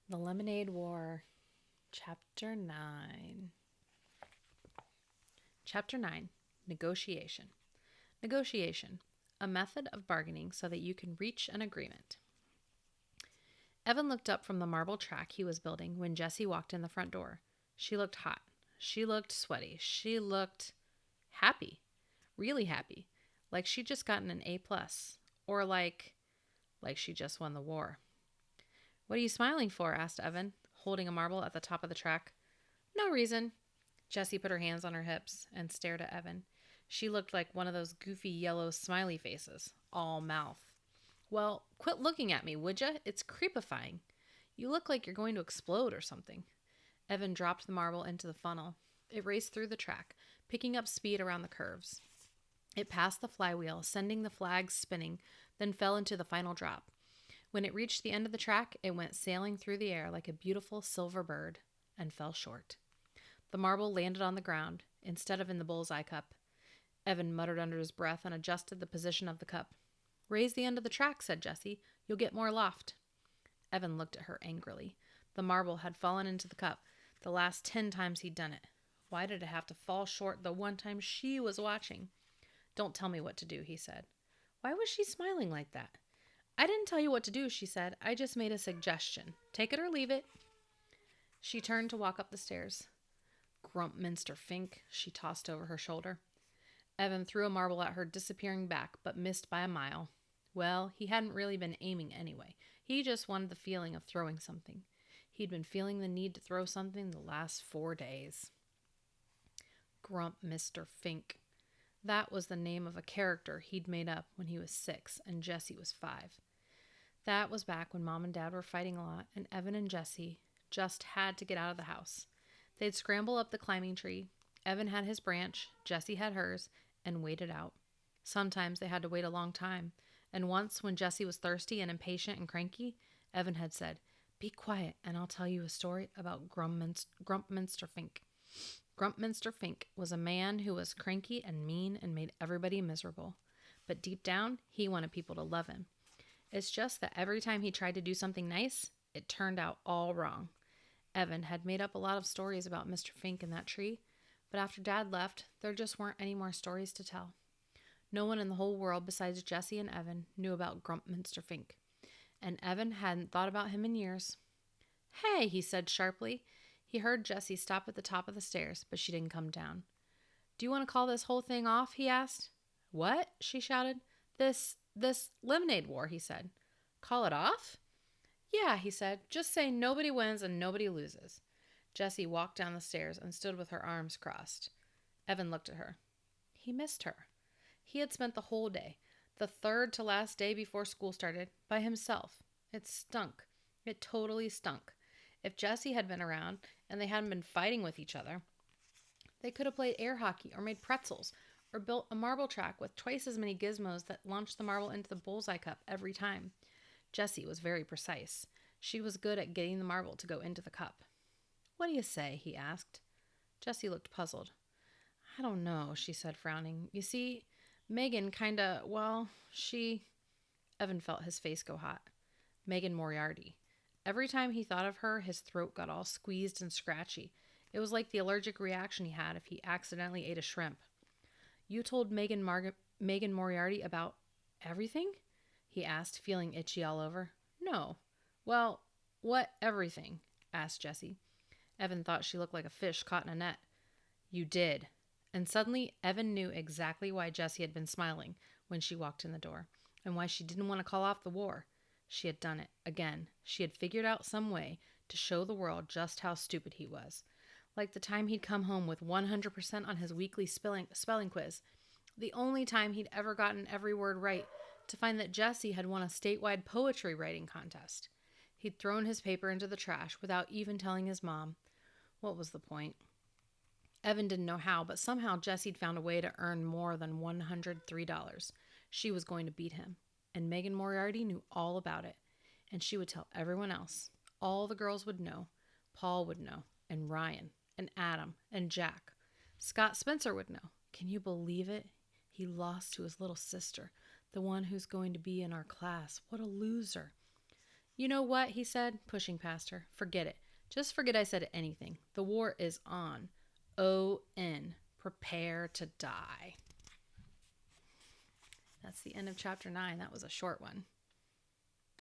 The Lemonade War, Chapter 9. Chapter 9. Negotiation. Negotiation. A method of bargaining so that you can reach an agreement. Evan looked up from the marble track he was building when Jessie walked in the front door. She looked hot. She looked sweaty. She looked happy. Really happy. Like she'd just gotten an A+. Or like she just won the war. "What are you smiling for?" asked Evan, holding a marble at the top of the track. "No reason." Jessie put her hands on her hips and stared at Evan. She looked like one of those goofy yellow smiley faces, all mouth. "Well, quit looking at me, would ya? It's creepifying. You look like you're going to explode or something." Evan dropped the marble into the funnel. It raced through the track, picking up speed around the curves. It passed the flywheel, sending the flags spinning, then fell into the final drop. When it reached the end of the track, it went sailing through the air like a beautiful silver bird and fell short. The marble landed on the ground instead of in the bullseye cup. Evan muttered under his breath and adjusted the position of the cup. "Raise the end of the track," said Jessie. "You'll get more loft." Evan looked at her angrily. The marble had fallen into the cup the last 10 times he'd done it. Why did it have to fall short the one time she was watching? "Don't tell me what to do," he said. Why was she smiling like that? "I didn't tell you what to do," she said. "I just made a suggestion. Take it or leave it." She turned to walk up the stairs. "Grumpminster Fink," she tossed over her shoulder. Evan threw a marble at her disappearing back, but missed by a mile. Well, he hadn't really been aiming anyway. He just wanted the feeling of throwing something. He'd been feeling the need to throw something the last 4 days. Grumpminster Fink. That was the name of a character he'd made up when he was 6 and Jessie was 5. That was back when Mom and Dad were fighting a lot, and Evan and Jessie just had to get out of the house. They'd scramble up the climbing tree. Evan had his branch, Jessie had hers, and wait it out. Sometimes they had to wait a long time, and once when Jessie was thirsty and impatient and cranky, Evan had said, "Be quiet, and I'll tell you a story about Grumpminster Fink." Grumpminster Fink was a man who was cranky and mean and made everybody miserable. But deep down, he wanted people to love him. It's just that every time he tried to do something nice, it turned out all wrong. Evan had made up a lot of stories about Mr. Fink and that tree, but after Dad left, there just weren't any more stories to tell. No one in the whole world besides Jessie and Evan knew about Grumpminster Fink, and Evan hadn't thought about him in years. "Hey," he said sharply. He heard Jessie stop at the top of the stairs, but she didn't come down. "Do you want to call this whole thing off?" he asked. "What?" she shouted. This lemonade war," he said. "Call it off?" "Yeah," he said. "Just say nobody wins and nobody loses." Jessie walked down the stairs and stood with her arms crossed. Evan looked at her. He missed her. He had spent the whole day, the third to last day before school started, by himself. It stunk. It totally stunk. If Jessie had been around and they hadn't been fighting with each other, they could have played air hockey or made pretzels or built a marble track with twice as many gizmos that launched the marble into the bullseye cup every time. Jessie was very precise. She was good at getting the marble to go into the cup. "What do you say?" he asked. Jessie looked puzzled. "I don't know," she said, frowning. "You see, Megan she..." Evan felt his face go hot. Megan Moriarty. Every time he thought of her, his throat got all squeezed and scratchy. It was like the allergic reaction he had if he accidentally ate a shrimp. "You told Megan Moriarty about everything?" he asked, feeling itchy all over. "No." "Well, what everything?" asked Jessie. Evan thought she looked like a fish caught in a net. "You did." And suddenly, Evan knew exactly why Jessie had been smiling when she walked in the door, and why she didn't want to call off the war. She had done it again. She had figured out some way to show the world just how stupid he was. Like the time he'd come home with 100% on his weekly spelling quiz, the only time he'd ever gotten every word right, to find that Jessie had won a statewide poetry writing contest. He'd thrown his paper into the trash without even telling his mom. What was the point? Evan didn't know how, but somehow Jessie'd found a way to earn more than $103. She was going to beat him, and Megan Moriarty knew all about it, and she would tell everyone else. All the girls would know. Paul would know, and Ryan, and Adam, and Jack. Scott Spencer would know. Can you believe it? He lost to his little sister, the one who's going to be in our class. What a loser. You know what, he said, pushing past her. Forget it. Just forget I said anything. The war is on. O-N. Prepare to die. That's the end of chapter 9. That was a short one.